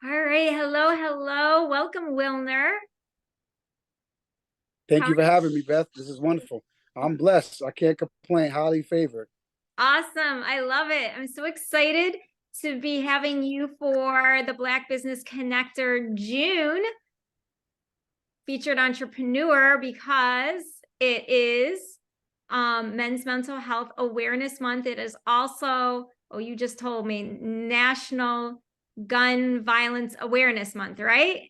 All right. Hello, hello. Welcome, Wilner. Thank How you for having me, Beth. This is wonderful. I'm blessed. I can't complain. Highly favored. awesome. I love it. I'm so excited to be having you for the Black Business Connector June featured entrepreneur because it is Men's Mental Health Awareness Month. It is also, oh, you just told me, National Gun Violence Awareness Month, right?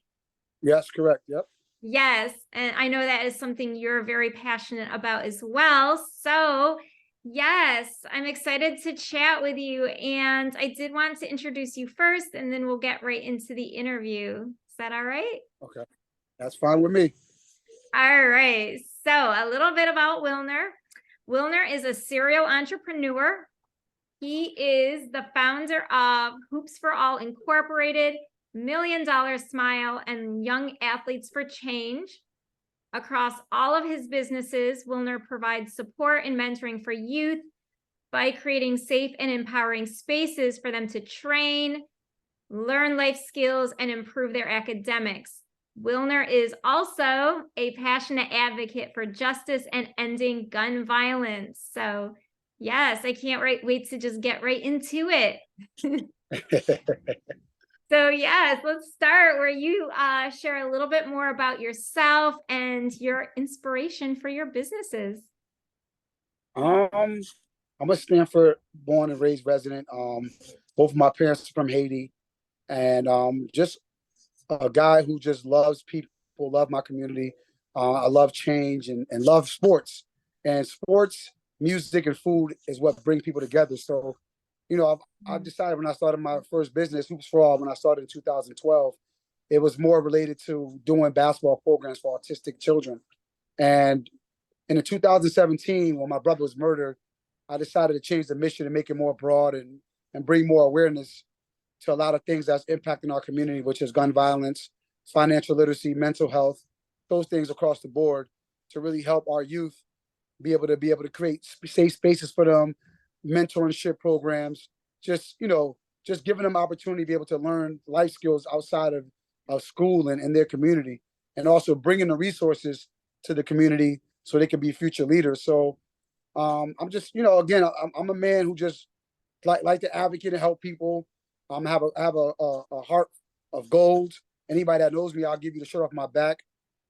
Yes, correct. Yep. Yes, and I know that is something you're very passionate about as well. So, yes, I'm excited to chat with you. And I did want to introduce you first, and then we'll get right into the interview. Is that all right? Okay. That's fine with me. All right. So, a little bit about Wilner. Wilner is a serial entrepreneur. He is the founder of Hoops for All Incorporated, Million Dollar Smile, and Young Athletes for Change. Across all of his businesses, Wilner provides support and mentoring for youth by creating safe and empowering spaces for them to train, learn life skills, and improve their academics. Wilner is also a passionate advocate for justice and ending gun violence. So, yes, I can't wait to just get right into it. So yes, let's start where you share a little bit more about yourself and your inspiration for your businesses. um, I'm a Stanford born and raised resident. Both of my parents are from Haiti, and just a guy who just loves people, love my community. I love change and love sports. And sports, music, and food is what bring people together. So, I decided when I started my first business, Hoops for All, when I started in 2012, it was more related to doing basketball programs for autistic children. And in 2017, when my brother was murdered, I decided to change the mission and make it more broad and bring more awareness to a lot of things that's impacting our community, which is gun violence, financial literacy, mental health, those things across the board, to really help our youth be able to create safe spaces for them, mentorship programs, just giving them opportunity to be able to learn life skills outside of school and in their community, and also bringing the resources to the community so they can be future leaders. So I'm just, again, I'm a man who just like to advocate and help people. Have a heart of gold. Anybody that knows me, I'll give you the shirt off my back.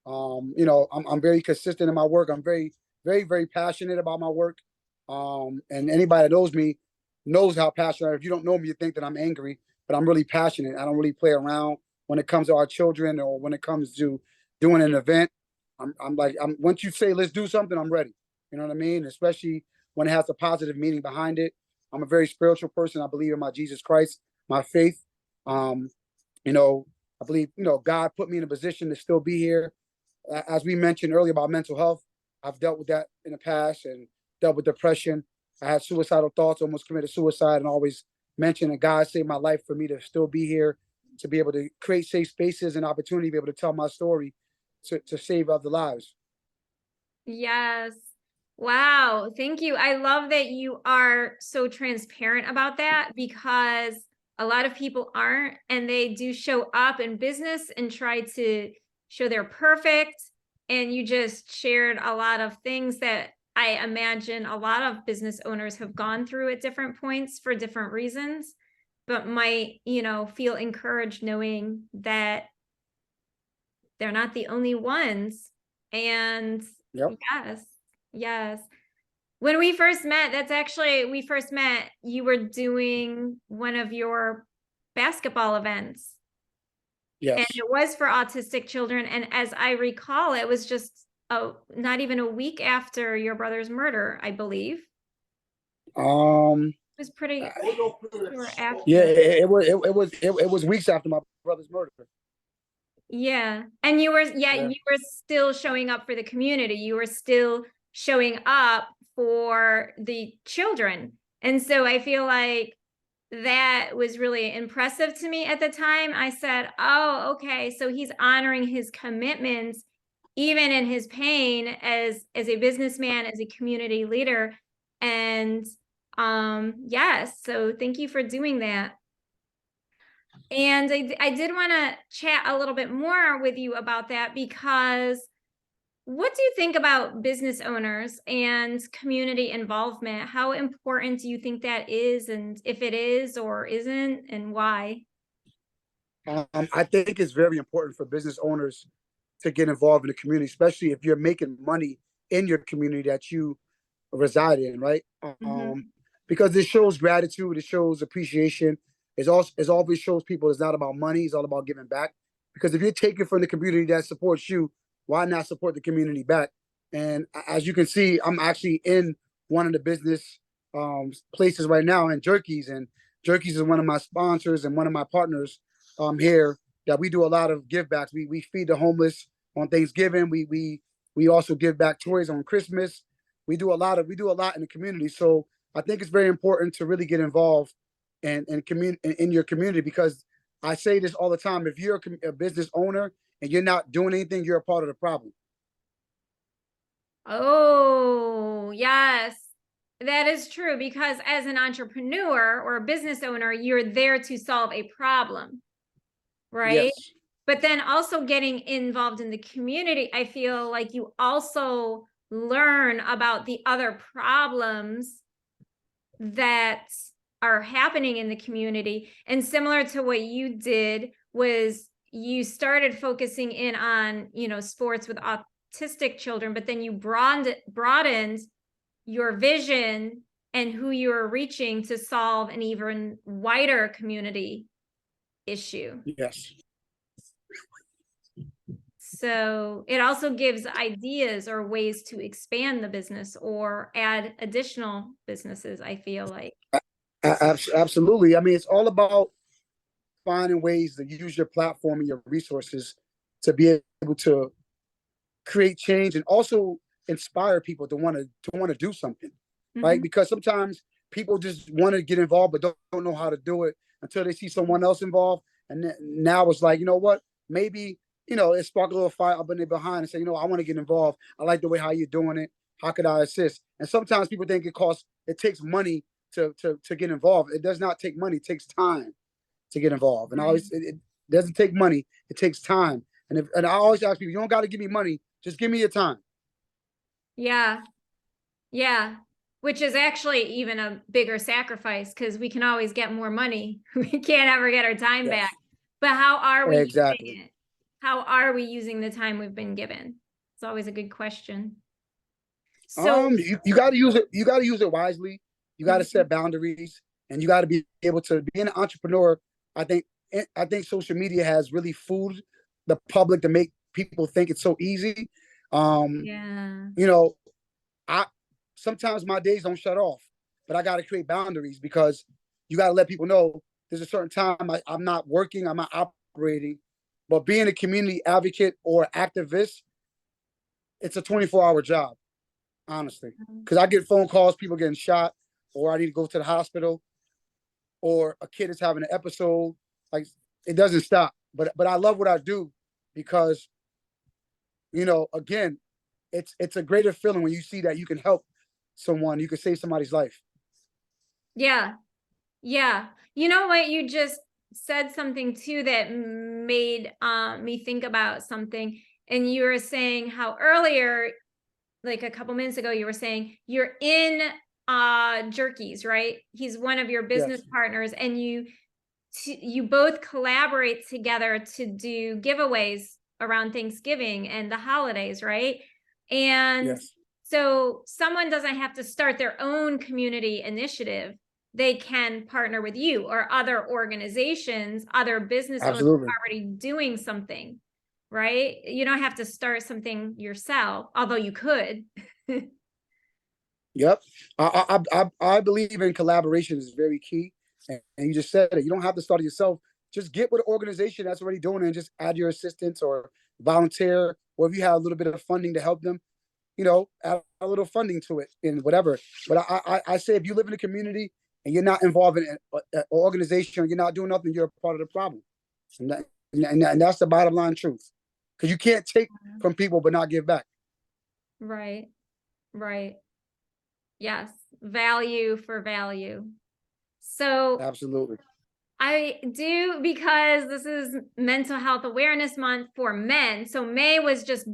I'm very consistent in my work. I'm very, very, very passionate about my work. And anybody that knows me knows how passionate. If you don't know me, you think that I'm angry, but I'm really passionate. I don't really play around when it comes to our children or when it comes to doing an event. I'm once you say let's do something, I'm ready. You know what I mean? Especially when it has a positive meaning behind it. I'm a very spiritual person. I believe in my Jesus Christ, my faith. Um, I believe, God put me in a position to still be here. As we mentioned earlier about mental health, I've dealt with that in the past and dealt with depression. I had suicidal thoughts, almost committed suicide, and always mentioned that God saved my life for me to still be here, to be able to create safe spaces and opportunity to be able to tell my story to save other lives. Yes. Wow. Thank you. I love that you are so transparent about that because a lot of people aren't, and they do show up in business and try to show they're perfect. And you just shared a lot of things that I imagine a lot of business owners have gone through at different points for different reasons, but might, feel encouraged knowing that they're not the only ones. And Yep. yes, yes. When we first met, we first met, you were doing one of your basketball events, and Yes. it was for autistic children. And as I recall, it was just not even a week after your brother's murder, I believe. Um. It was pretty sure Yeah. after. It was weeks after my brother's murder. Yeah. And Yeah. you were still showing up for the community. You were still showing up for the children. And so I feel like that was really impressive to me at the time. I said, "Oh, okay, so he's honoring his commitments even in his pain as a businessman, as a community leader." And yes, so thank you for doing that. And I did want to chat a little bit more with you about that, because what do you think about business owners and community involvement? How important do you think that is, and if it is or isn't, and why? I think it's very important for business owners to get involved in the community, especially if you're making money in your community that you reside in, right? Mhm. Because it shows gratitude, it shows appreciation. It always shows people it's not about money, it's all about giving back. Because if you're taking from the community that supports you, why not support the community back? And as you can see, I'm actually in one of the business places right now in Jerkies, and Jerkies is one of my sponsors and one of my partners here that we do a lot of give backs. We feed the homeless on Thanksgiving. We also give back toys on Christmas. We do a lot in the community. So I think it's very important to really get involved in your community, because I say this all the time. If you're a business owner and you're not doing anything, you're a part of the problem. Oh, yes. That is true, because as an entrepreneur or a business owner, you're there to solve a problem, right? Yes. But then also getting involved in the community, I feel like you also learn about the other problems that are happening in the community. And similar to what you did, was you started focusing in on, sports with autistic children, but then you broadened your vision and who you are reaching to solve an even wider community issue. Yes. So it also gives ideas or ways to expand the business or add additional businesses, I feel like. Absolutely. I mean, it's all about finding ways to use your platform and your resources to be able to create change and also inspire people to want to do something, right? Mhm. Because sometimes people just want to get involved but don't know how to do it until they see someone else involved, and now it's like, you know what, maybe it spark a little fire up in their behind and say, I want to get involved. I like the way how you're doing it. How could I assist? And sometimes people think it takes money to get involved. It does not take money. It takes time to get involved. And I Right. always it doesn't take money. It takes time. And I always ask people, you don't got to give me money. Just give me your time. Yeah. Yeah. Which is actually even a bigger sacrifice, because we can always get more money. We can't ever get our time Yes, back. But how are we exactly. using it? How are we using the time we've been given? It's always a good question. So, You got to use it. You got to use it wisely. You got to mhm, set boundaries, and you got to be able to be an entrepreneur. I think I think social media has really fooled the public to make people think it's so easy. Um, yeah. you know, I sometimes my days don't shut off, but I got to create boundaries, because you got to let people know there's a certain time I'm not working, I'm not operating. But being a community advocate or activist, it's a 24-hour job, honestly, because I get phone calls, people getting shot, or I need to go to the hospital, or a kid is having an episode. Like, it doesn't stop. But I love what I do, because again, it's a greater feeling when you see that you can help someone, you can save somebody's life. Yeah. Yeah. You know what? You just said something too that made me think about something. And you were saying how earlier, like a couple minutes ago, you were saying you're in Jerkies, right? He's one of your business Yes, partners, and you both collaborate together to do giveaways around Thanksgiving and the holidays, right? And yes, so someone doesn't have to start their own community initiative. They can partner with you or other organizations, other business owners absolutely. already doing something, right? You don't have to start something yourself, although you could. Yep. I believe in collaboration is very key. And you just said it. You don't have to start it yourself. Just get with an organization that's already doing it and just add your assistance or volunteer. Or if you have a little bit of funding to help them, add a little funding to it and whatever. But I say, if you live in a community and you're not involved in an organization, you're not doing nothing, you're a part of the problem. And that's the bottom line truth. Because you can't take from people but not give back. Right. Right. Yes. Value for value. So Absolutely. I do, because this is Mental Health Awareness Month for men. So May was just,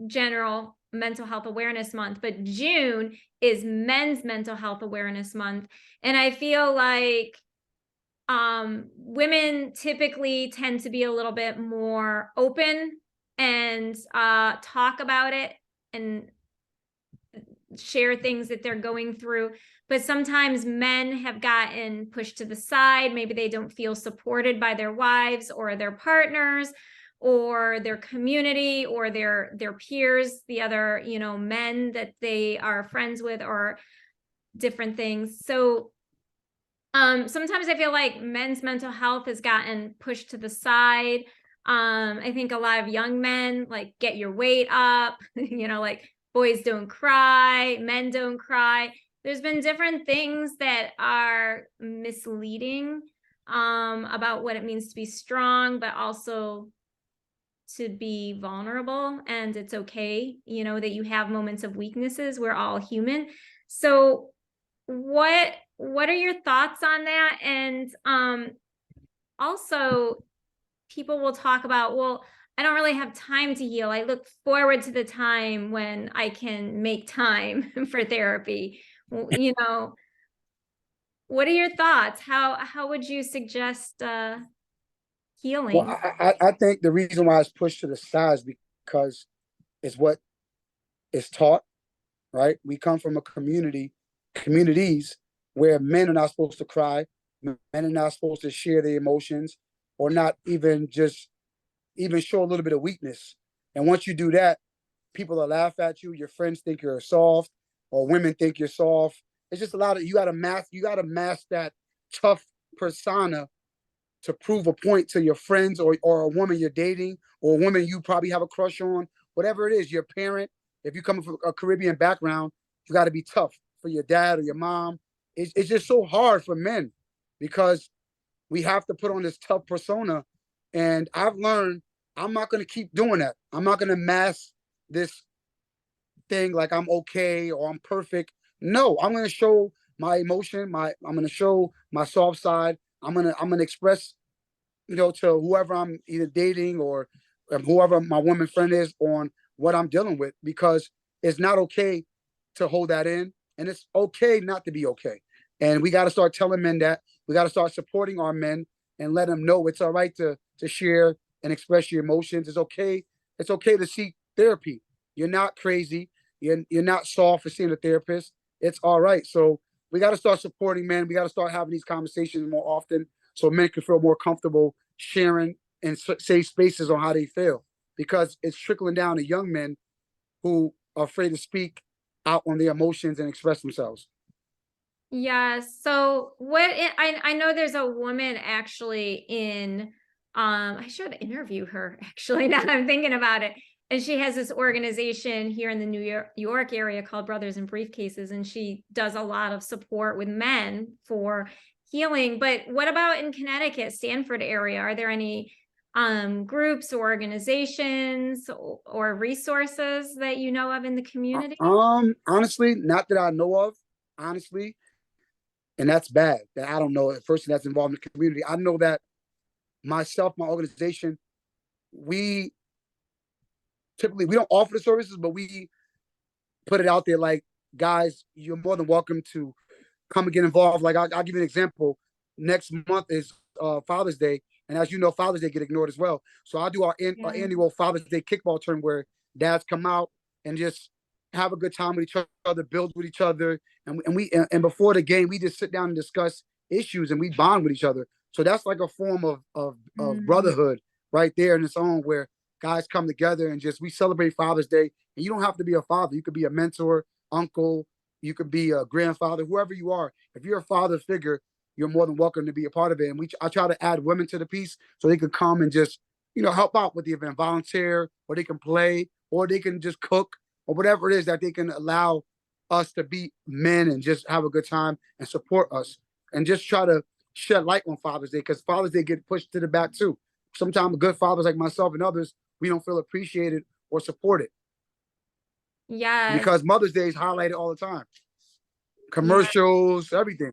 general Mental Health Awareness Month, but June is Men's Mental Health Awareness Month. And I feel like women typically tend to be a little bit more open and talk about it and share things that they're going through. But sometimes men have gotten pushed to the side. Maybe they don't feel supported by their wives or their partners or their community or their peers, the other, men that they are friends with, or different things. So sometimes I feel like men's mental health has gotten pushed to the side. I think a lot of young men like get your weight up, like boys don't cry, men don't cry. There's been different things that are misleading about what it means to be strong, but also to be vulnerable. And it's okay, that you have moments of weaknesses. We're all human. So what are your thoughts on that? And also people will talk about, well, I don't really have time to heal. I look forward to the time when I can make time for therapy. What are your thoughts? How would you suggest Well, healing? I think the reason why it's pushed to the side is because it's what is taught, right? We come from a communities where men are not supposed to cry, men are not supposed to share their emotions, or not even show a little bit of weakness. And once you do that, people will laugh at you. Your friends think you're soft, or women think you're soft. It's just a lot of you got to mask that tough persona to prove a point to your friends, or a woman you're dating, or a woman you probably have a crush on, whatever it is, your parent. If you come from a Caribbean background, you got to be tough for your dad or your mom. It's just so hard for men because we have to put on this tough persona. And I've learned I'm not going to keep doing that. I'm not going to mask this thing like I'm okay or I'm perfect. No, I'm going to show my emotion. I'm going to show my soft side. I'm going to express, to whoever I'm either dating or whoever my woman friend is, on what I'm dealing with, because it's not okay to hold that in, and it's okay not to be okay. And we got to start telling men that. We got to start supporting our men and let them know it's all right to share and express your emotions. It's okay. It's okay to seek therapy. You're not crazy. You're not soft for seeing a therapist. It's all right. So we got to start supporting men. We got to start having these conversations more often so men can feel more comfortable sharing and safe spaces on how they feel, because it's trickling down to young men who are afraid to speak out on their emotions and express themselves. Yeah. So I know there's a woman actually in I should interview her actually now I'm thinking about it. And she has this organization here in the York area called Brothers in Briefcases, and she does a lot of support with men for healing. But what about in Connecticut, Stanford area? Are there any groups or organizations or resources that you know of in the community? Honestly, not that I know of, honestly, and that's bad. That I don't know a person that's involved in the community. I know that myself, my organization, we typically we don't offer the services, but we put it out there like, guys, you're more than welcome to come and get involved. Like I'll give you an example. Next month is Father's Day, and as you know, Father's Day get ignored as well. So I do our Yeah. annual Father's Day kickball tournament where dads come out and just have a good time with each other, build with each other, and before the game, we just sit down and discuss issues and we bond with each other. So that's like a form of Mm. brotherhood right there in its own, where guys come together and just we celebrate Father's Day. And you don't have to be a father; you could be a mentor, uncle, you could be a grandfather, whoever you are. If you're a father figure, you're more than welcome to be a part of it. And I try to add women to the piece so they can come and just, help out with the event, volunteer, or they can play, or they can just cook, or whatever it is that they can allow us to be men and just have a good time and support us and just try to shed light on Father's Day, because Father's Day get pushed to the back too. Sometimes good fathers like myself and others, we don't feel appreciated or supported Yes. because Mother's Day is highlighted all the time. Yeah. Commercials, everything.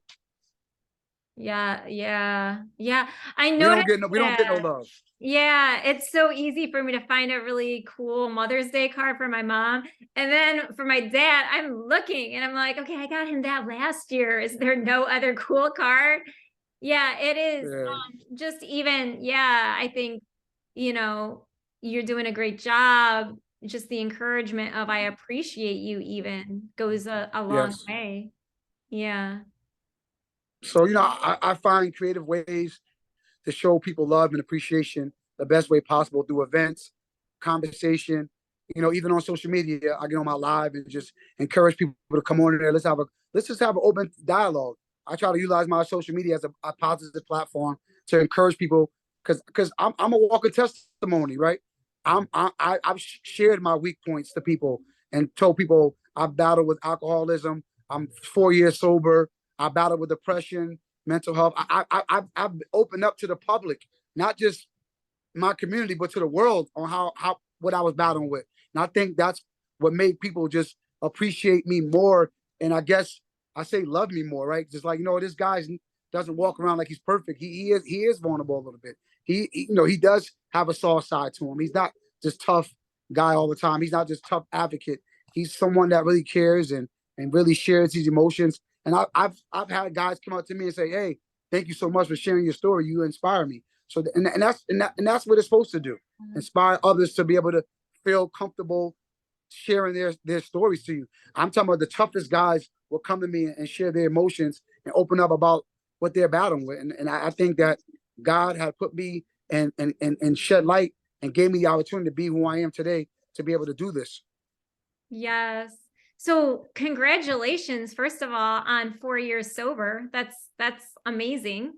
Yeah, yeah, yeah. I We don't noticed get no, we don't get no that. love. Yeah, it's so easy for me to find a really cool Mother's Day card for my mom. And then for my dad, I'm looking and I'm like, okay, I got him that last year. Is there no other cool card? Yeah, it is. Yeah. Just even, yeah, I think, you know, you're doing a great job. Just the encouragement of I appreciate you even goes a long Yes. way. Yeah. So, I find creative ways to show people love and appreciation the best way possible through events, conversation. Even on social media, I get on my live and just encourage people to come on there. Let's just have an open dialogue. I try to utilize my social media as a positive platform to encourage people because I'm a walking testimony, right? I've shared my weak points to people and told people I've battled with alcoholism. I'm 4 years sober. I battled with depression, mental health. I've opened up to the public, not just my community, but to the world on how what I was battling with. And I think that's what made people just appreciate me more. And I guess I say love me more, right? Just like, this guy doesn't walk around like he's perfect. He is vulnerable a little bit. He does have a soft side to him. He's not just tough guy all the time. He's not just tough advocate. He's someone that really cares and really shares his emotions. And I've had guys come up to me and say, "Hey, thank you so much for sharing your story. You inspire me." So that's what it's supposed to do. Inspire others to be able to feel comfortable sharing their stories to you. I'm talking about the toughest guys will come to me and share their emotions and open up about what they're battling with. And I think that God had put me and shed light and gave me the opportunity to be who I am today to be able to do this. Yes. So congratulations, first of all, on 4 years sober. That's amazing.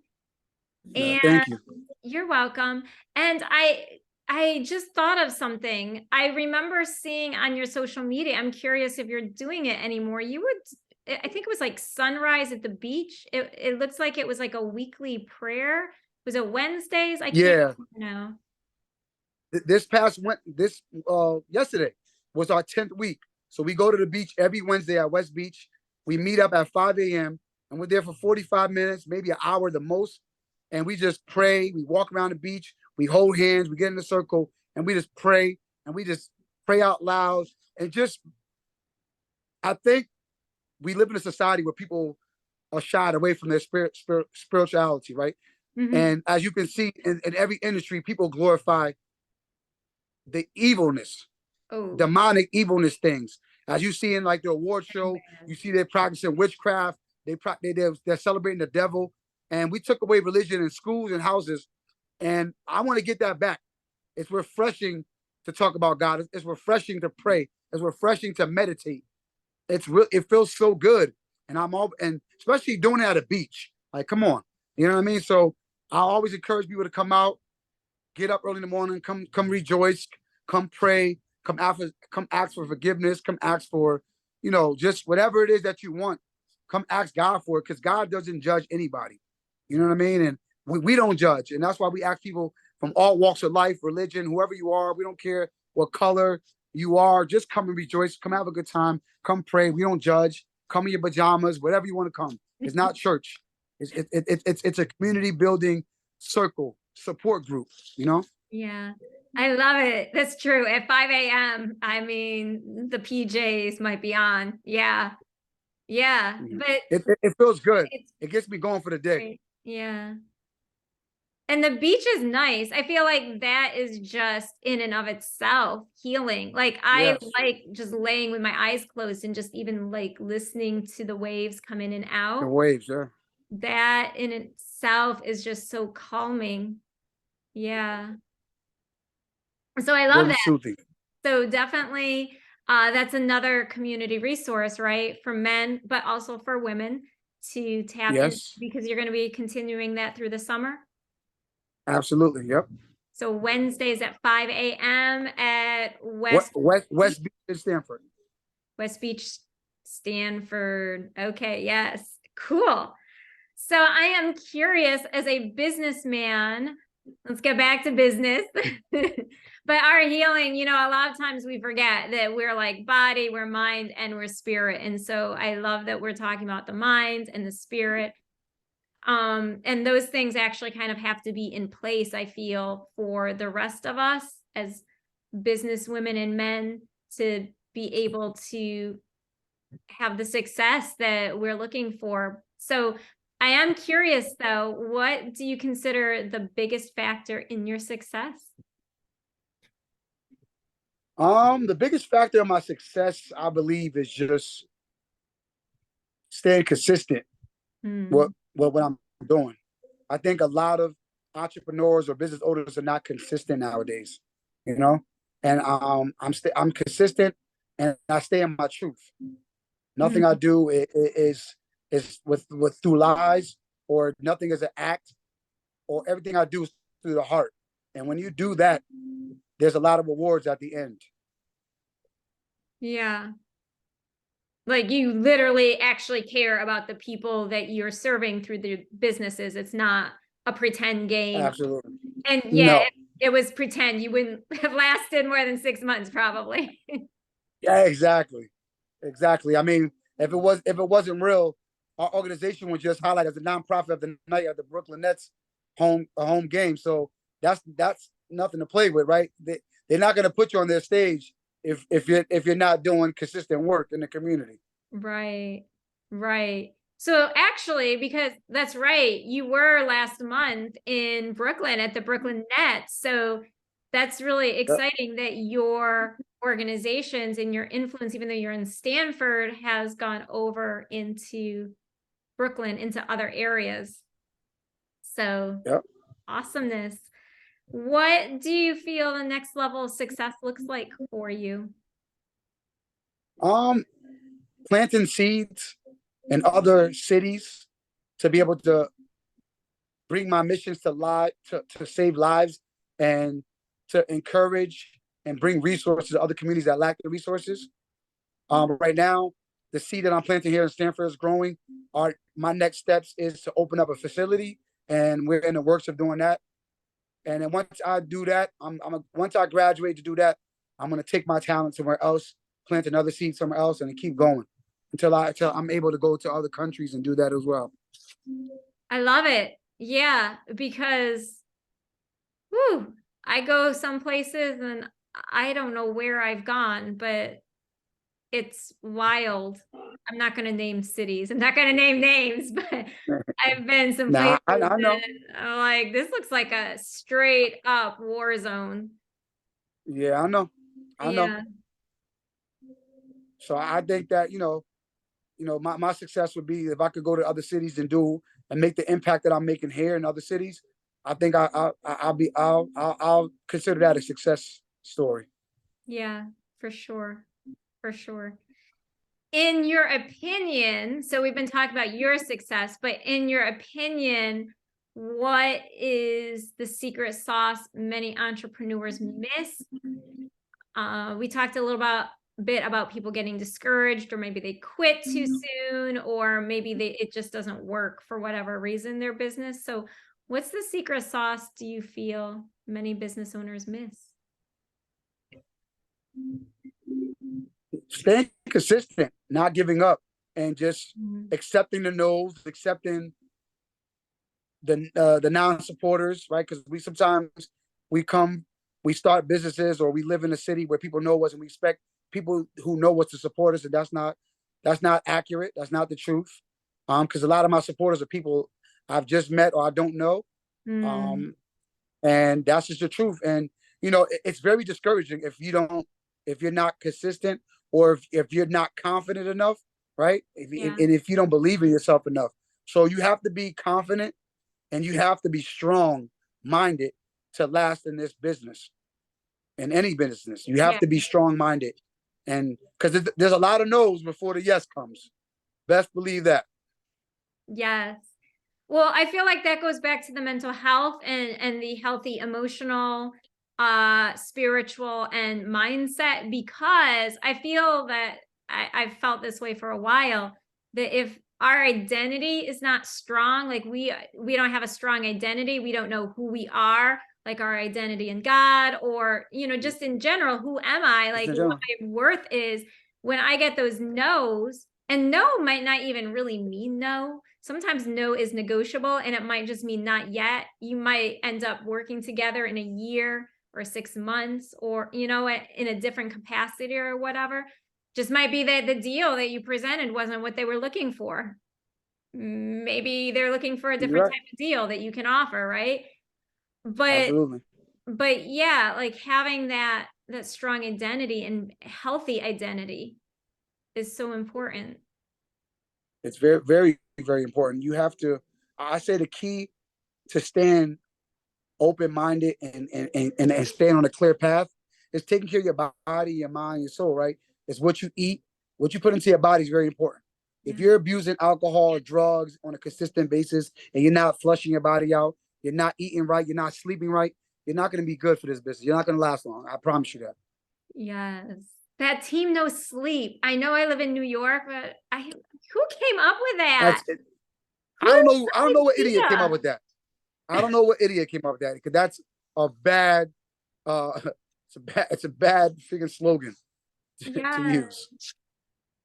Yeah, And thank you. you're welcome. And I just thought of something. I remember seeing on your social media. I'm curious if you're doing it anymore. You would, I think it was like sunrise at the beach. It looks like it was like a weekly prayer. Was it Wednesdays? I can't Yeah, know. this yesterday was our 10th week. So we go to the beach every Wednesday at West Beach. We meet up at 5 a.m. and we're there for 45 minutes, maybe an hour the most. And we just pray. We walk around the beach. We hold hands. We get in a circle and we just pray and we just pray out loud. And just, I think we live in a society where people are shied away from their spirituality, right? Mhm. And as you can see in every industry, people glorify the evilness, Oh, demonic evilness things. As you see in like the award show, you see they're practicing witchcraft. They're celebrating the devil, and we took away religion in schools and houses. And I want to get that back. It's refreshing to talk about God. It's refreshing to pray. It's refreshing to meditate. It feels so good, and especially doing it at a beach. Like, come on, you know what I mean? So I always encourage people to come out, get up early in the morning, come rejoice, come pray, come ask for forgiveness, come ask for, just whatever it is that you want. Come ask God for it because God doesn't judge anybody. You know what I mean? And we don't judge. And that's why we ask people from all walks of life, religion, whoever you are, we don't care what color you are, just come and rejoice, come have a good time, come pray. We don't judge. Come in your pajamas, whatever you want to come. It's not church. It's a community building circle support group, you know? yeah. I love it. That's true. At 5 a.m., I mean, the PJs might be on. Yeah. Yeah. Mhm. But It feels good. it's It gets me going for the day. great. Yeah. And the beach is nice. I feel like that is just in and of itself healing. Like I Yes. like just laying with my eyes closed and just even like listening to the waves come in and The out. waves, yeah. That in itself is just so calming. Yeah. So I love Very that. soothing. So definitely that's another community resource, right? For men, but also for women to tap in Yes. because you're going to be continuing that through the summer. Absolutely. Yep. So Wednesdays at 5 a.m. at What West Beach in Stanford. West Beach, Stanford. Okay, yes. Cool. So I am curious as a businessman, let's get back to business. But our healing, a lot of times we forget that we're like body, we're mind, and we're spirit. And so I love that we're talking about the mind and the spirit. And those things actually kind of have to be in place, I feel, for the rest of us as business women and men to be able to have the success that we're looking for. So I am curious though, what do you consider the biggest factor in your success? The biggest factor of my success, I believe, is just staying consistent with Hmm. what I'm doing. I think a lot of entrepreneurs or business owners are not consistent nowadays, you know. And I'm consistent, and I stay in my truth. Nothing I Hmm. do is with through lies, or nothing is an act, or everything I do is through the heart. And when you do that, there's a lot of rewards at the end. Yeah. Like you literally actually care about the people that you're serving through the businesses. It's not a pretend game. Absolutely. And yeah, No. it was pretend. You wouldn't have lasted more than 6 months, probably. Yeah, exactly. Exactly. I mean, if it wasn't real, our organization would just highlight as a nonprofit of the night at the Brooklyn Nets home game. So that's nothing to play with, right? They're not going to put you on their stage if you're not doing consistent work in the community. Right. Right. So actually, because that's right, you were last month in Brooklyn at the Brooklyn Nets. So that's really Yep. exciting that your organizations and your influence, even though you're in Stanford, has gone over into Brooklyn, into other areas. So Yep. awesomeness. What do you feel the next level of success looks like for you? Um, Planting seeds in other cities to be able to bring my missions to save lives and to encourage and bring resources to other communities that lack the resources. Right now, the seed that I'm planting here in Stanford is growing. My next steps is to open up a facility, and we're in the works of doing that. And then once I do that, once I graduate to do that, I'm gonna take my talent somewhere else, plant another seed somewhere else, and keep going until I'm able to go to other countries and do that as well. I love it. Yeah, because whew, I go some places and I don't know where I've gone, but it's wild. I'm not going to name cities. I'm not going to name names, but I've been some Now places I know. that I'm like, this looks like a straight up war zone. Yeah, I know. I know. Yeah. So I think that my success would be if I could go to other cities and make the impact that I'm making here in other cities. I think I'll consider that a success story. Yeah, for sure. For sure. In your opinion, so we've been talking about your success, but in your opinion, what is the secret sauce many entrepreneurs miss? We talked a little bit about people getting discouraged, or maybe they quit too soon, or maybe it just doesn't work for whatever reason, their business. So what's the secret sauce do you feel many business owners miss? Staying consistent, not giving up, and just Mhm. accepting the no's, accepting the non-supporters, right? Because we come, we start businesses, or we live in a city where people know us, and we expect people who know us to support us, and that's not accurate. That's not the truth. Because a lot of my supporters are people I've just met or I don't know. Mm, Um, and that's just the truth. And it's very discouraging if you're not consistent, or if you're not confident enough, right? yeah, And if you don't believe in yourself enough. So you have to be confident, and you have to be strong minded to last in this business. In any business, you have yeah, to be strong minded, and because there's a lot of no's before the yes comes. Best believe that. yes. Well, I feel like that goes back to the mental health and the healthy emotional, spiritual and mindset, because I feel that I've felt this way for a while, that if our identity is not strong, like we don't have a strong identity, we don't know who we are, like our identity in God, or just in general, who am I? Just Like in what general. my worth is when I get those no's. And no might not even really mean no. Sometimes no is negotiable and it might just mean not yet. You might end up working together in a year or 6 months or, in a different capacity or whatever. Just might be that the deal that you presented wasn't what they were looking for. Maybe they're looking for a You're different right. type of deal that you can offer, right? But Absolutely. but yeah, like having that strong identity and healthy identity is so important. It's very, very, very important. You have to, I say the key to staying open-minded and staying on a clear path is taking care of your body, your mind, your soul, right? It's what you eat, what you put into your body is very important. If Yeah. you're abusing alcohol or drugs on a consistent basis and you're not flushing your body out, you're not eating right, you're not sleeping right, you're not going to be good for this business. You're not going to last long. I promise you that. Yes. That team no sleep. I know I live in New York, but who came up with that? That's it. Who I don't had know. I don't know what that idiot came up idea? with that. I don't know what idiot came up with that because that's a bad. It's a bad freaking slogan to Yes. use.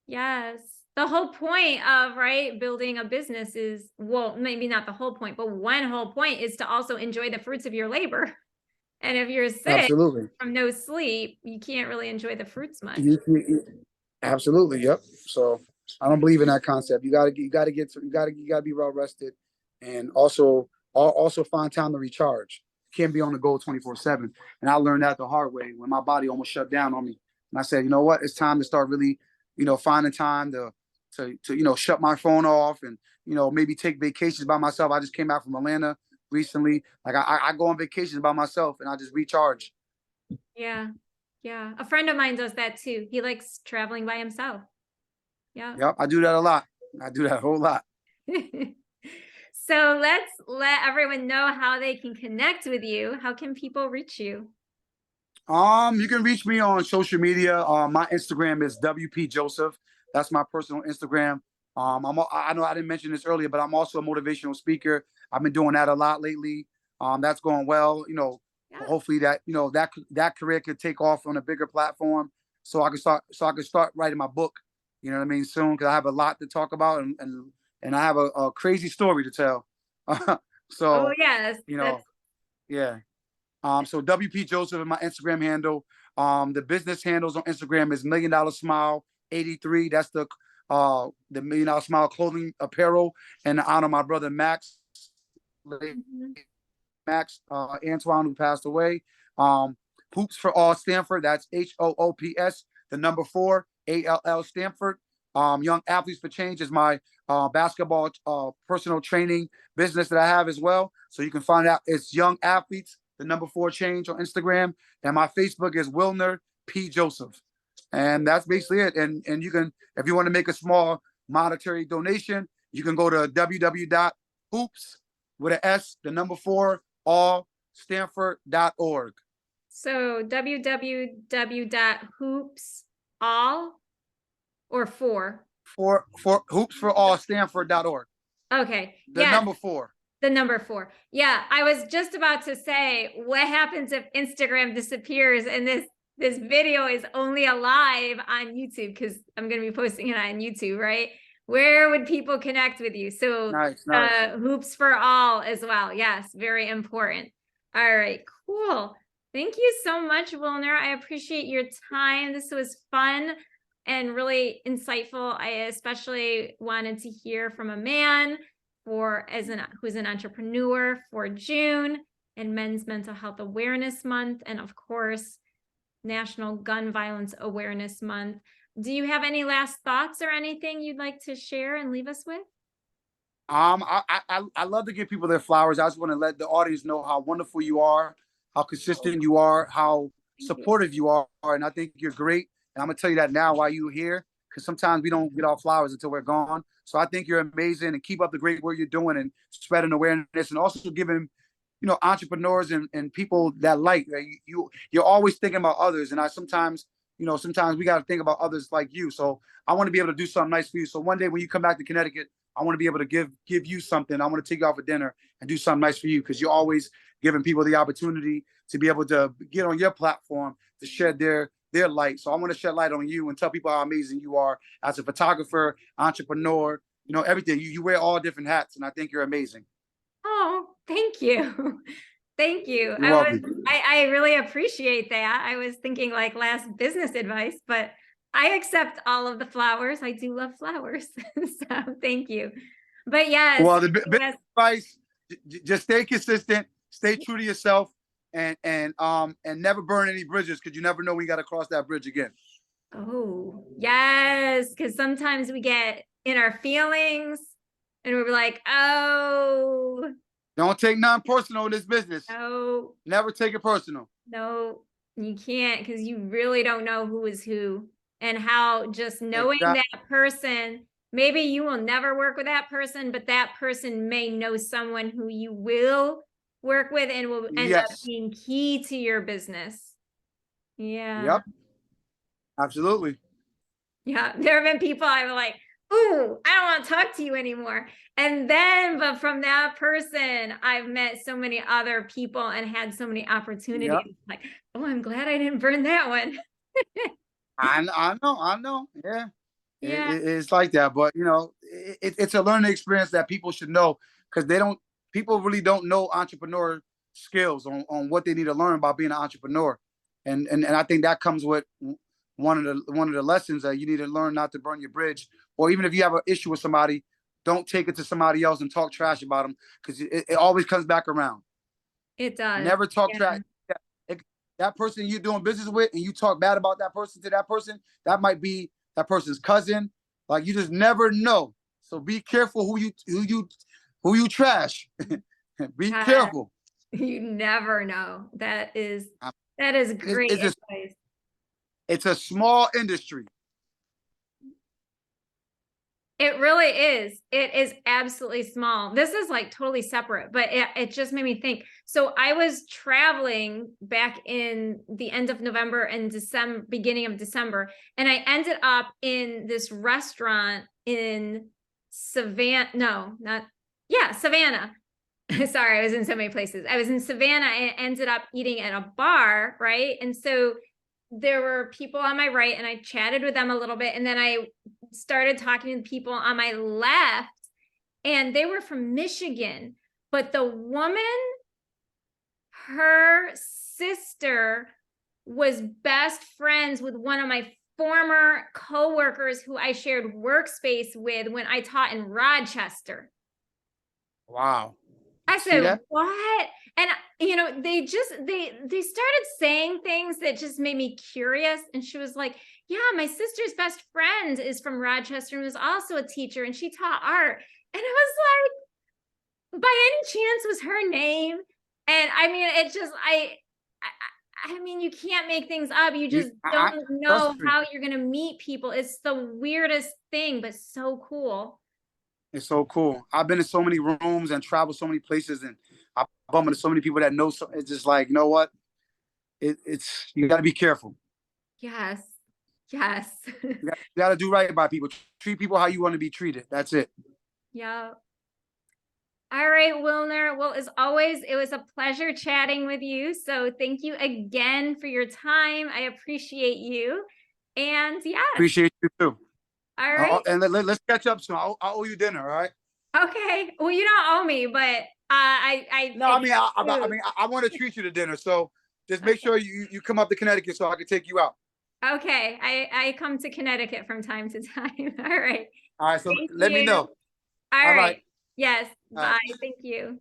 Yes. The whole point of, right, building a business is, well, maybe not the whole point, but one whole point is to also enjoy the fruits of your labor. And if you're sick Absolutely. from no sleep, you can't really enjoy the fruits much. Absolutely. Yep. So I don't believe in that concept. You gotta be well rested, and also find time to recharge. You can't be on the go 24/7. And I learned that the hard way when my body almost shut down on me. And I said, you know what? It's time to start really, finding time to shut my phone off and maybe take vacations by myself. I just came back from Atlanta recently. Like I go on vacations by myself and I just recharge. Yeah. Yeah. A friend of mine does that too. He likes traveling by himself. Yeah. Yep, I do that a lot. I do that a whole lot. So let's let everyone know how they can connect with you. How can people reach you? You can reach me on social media. My Instagram is WP Joseph. That's my personal Instagram. I know I didn't mention this earlier, but I'm also a motivational speaker. I've been doing that a lot lately. That's going well. Yeah. Hopefully that career could take off on a bigger platform, so I can start writing my book. You know what I mean, soon, because I have a lot to talk about and I have a crazy story to tell. Oh, so yes. you That's know, yeah. So WP Joseph is my Instagram handle. The business handles on Instagram is $1,000,000 Smile 83. That's the $1,000,000 Smile clothing apparel, and in honor of my brother Max, mhm. Antoine, who passed away. Hoops for All Stanford. That's HOOPS, the number 4, ALL Stanford. Young Athletes for Change is my basketball personal training business that I have as well. So you can find out it's Young Athletes, the number 4 change on Instagram. And my Facebook is Wilner P. Joseph. And that's basically it. And you can, if you want to make a small monetary donation, you can go to www.hoops with an S, the number 4, all stanford.org. So www.hoopsall or four. For hoops for all stanford.org. Okay. The Yeah. number 4. The number 4. Yeah. I was just about to say, what happens if Instagram disappears and this video is only alive on YouTube? Because I'm going to be posting it on YouTube, right? Where would people connect with you? So Nice. hoops for all as well. Yes, very important. All right, cool. Thank you so much, Wilner. I appreciate your time. This was fun and really insightful. I especially wanted to hear from a man who's an entrepreneur for June and Men's Mental Health Awareness Month, and of course, National Gun Violence Awareness Month. Do you have any last thoughts or anything you'd like to share and leave us with? I love to give people their flowers. I just want to let the audience know how wonderful you are, how consistent you are, how Thank you. supportive you are, and I think you're great. And I'm gonna tell you that now while you're here, because sometimes we don't get our flowers until we're gone. So I think you're amazing, and keep up the great work you're doing and spreading awareness, and also giving entrepreneurs and people that you're always thinking about others. And I sometimes we got to think about others like you. So I want to be able to do something nice for you. So one day when you come back to Connecticut, I want to be able to give you something. I want to take you out for dinner and do something nice for you, because you're always giving people the opportunity to be able to get on your platform to shed their light. So I want to shed light on you and tell people how amazing you are as a photographer, entrepreneur, everything. You wear all different hats, and I think you're amazing. Oh, thank you. Thank you. You're welcome. I really appreciate that. I was thinking like last business advice, but I accept all of the flowers. I do love flowers. So thank you. But yes, Well, the big yes. advice, just stay consistent, stay true to yourself, and never burn any bridges, because you never know when you got to cross that bridge again. Oh, yes. Because sometimes we get in our feelings and we're like, oh, Don't take nothing personal in this business. no, Never take it personal. no, you can't, because you really don't know who is who, and how just knowing Exactly. that person, maybe you will never work with that person, but that person may know someone who you will work with and will end up Yes. being key to your business. Yeah. Yep. Absolutely. Yeah. There have been people I was like, ooh, I don't want to talk to you anymore. And then, but from that person, I've met so many other people and had so many opportunities. Yep. Like, oh, I'm glad I didn't burn that one. I know. Yeah. Yeah. It's like that, but it's a learning experience that people should know, because people really don't know entrepreneur skills on what they need to learn about being an entrepreneur, and I think that comes with one of the lessons that you need to learn not to burn your bridge, or even if you have an issue with somebody, don't take it to somebody else and talk trash about them, because it always comes back around. It does. Never talk Yeah. trash. That person you're doing business with, and you talk bad about that person to that person, that might be that person's cousin. Like, you just never know. So be careful who you trash. Be careful. You never know. That is It's, great it's, a, advice. it's a small industry. It really is. It is absolutely small. This is like totally separate, but it just made me think. So I was traveling back in the end of November and December, beginning of December, and I ended up in this restaurant in Savannah. No, not, yeah, Savannah. Sorry, I was in so many places. I was in Savannah and ended up eating at a bar, right? And so there were people on my right, and I chatted with them a little bit, and then I started talking to people on my left, and they were from Michigan, but the woman, her sister was best friends with one of my former coworkers who I shared workspace with when I taught in Rochester. Wow. I said, what? And they started saying things that just made me curious. And she was like, yeah, my sister's best friend is from Rochester and was also a teacher, and she taught art. And I was like, by any chance was her name? And I mean, it just, I mean, you can't make things up. You just don't know how you're going to meet people. It's the weirdest thing, but so cool. It's so cool. I've been in so many rooms and traveled so many places, and I bump into so many people that know. So it's just like, you know what? It's you got to be careful. Yes. Yes. You got to do right by people. Treat people how you want to be treated. That's it. Yeah. All right, Wilner. Well, as always, it was a pleasure chatting with you. So thank you again for your time. I appreciate you. And yeah. Appreciate you too. All right. And let's catch up soon. I owe you dinner, all right? Okay. Well, you don't owe me, but I want to treat you to dinner. So just make sure you come up to Connecticut so I can take you out. Okay. I come to Connecticut from time to time. All right. All right. So let me know. All right. Right. Yes. All bye. right. Thank you.